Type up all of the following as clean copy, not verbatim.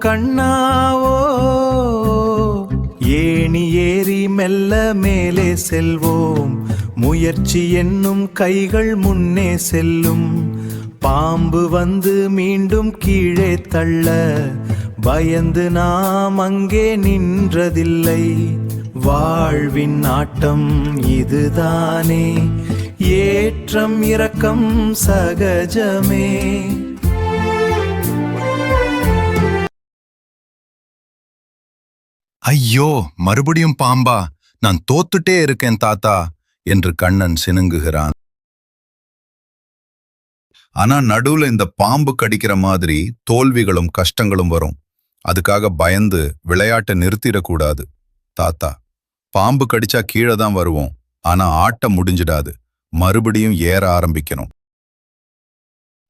கண்ணாவோ ஏணி ஏறி மெல்ல மேலே செல்வோம். முயற்சி என்னும் கைகள் முன்னே செல்லும். பாம்பு வந்து மீண்டும் கீழே தள்ள பயந்து நாம் அங்கே நின்றதில்லை. வாழ்வின் ஆட்டம் இதுதானே, ஏற்றம் இரக்கம் சகஜமே. ஐயோ, மறுபடியும் பாம்பா? நான் தோத்துட்டே இருக்கேன் தாத்தா என்று கண்ணன் சினுங்குகிறான். ஆனா நடுவுல இந்த பாம்பு கடிக்கிற மாதிரி தோல்விகளும் கஷ்டங்களும் வரும். அதுக்காக பயந்து விளையாட்டை நிறுத்திடக்கூடாது தாத்தா. பாம்பு கடிச்சா கீழே தான் வருவோம், ஆனா ஆட்டம் முடிஞ்சிடாது. மறுபடியும் ஏற ஆரம்பிக்கணும்.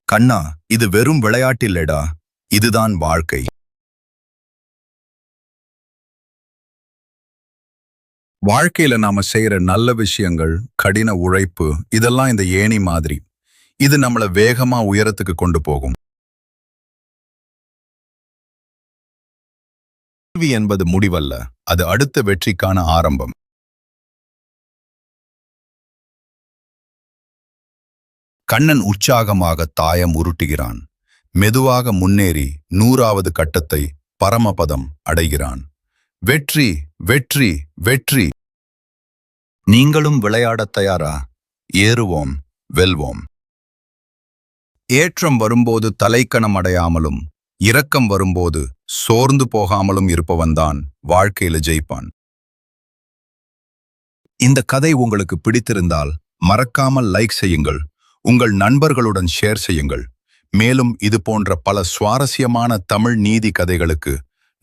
கண்ணா, இது வெறும் விளையாட்டு இல்லடா, இதுதான் வாழ்க்கை. வாழ்க்கையில நாம செய்யற நல்ல விஷயங்கள், கடின உழைப்பு, இதெல்லாம் இந்த ஏணி மாதிரி. இது நம்மள வேகமா உயரத்துக்கு கொண்டு போகும். தோல்வி என்பது முடிவல்ல, அது அடுத்த வெற்றிக்கான ஆரம்பம். கண்ணன் உற்சாகமாக தாயம் உருட்டுகிறான். மெதுவாக முன்னேறி 100வது கட்டத்தை பரமபதம் அடைகிறான். வெற்றி, வெற்றி, வெற்றி. நீங்களும் விளையாடத் தயாரா? ஏறுவோம், வெல்வோம். ஏற்றம் வரும்போது தலைக்கணம் அடையாமலும், இரக்கம் வரும்போது சோர்ந்து போகாமலும் இருப்பவன்தான் வாழ்க்கையில ஜெயிப்பான். இந்த கதை உங்களுக்கு பிடித்திருந்தால் மறக்காமல் லைக் செய்யுங்கள், உங்கள் நண்பர்களுடன் ஷேர் செய்யுங்கள். மேலும் இது போன்ற பல சுவாரஸ்யமான தமிழ் நீதி கதைகளுக்கு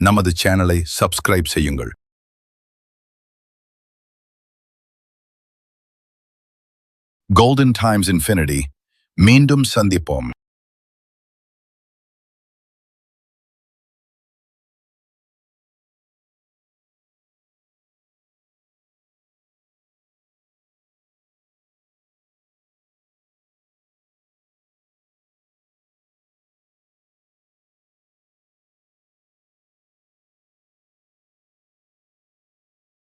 நமது சேனலை சப்ஸ்கிரைப் செய்யுங்கள். Golden times infinity. மீண்டும் சந்திப்போம்.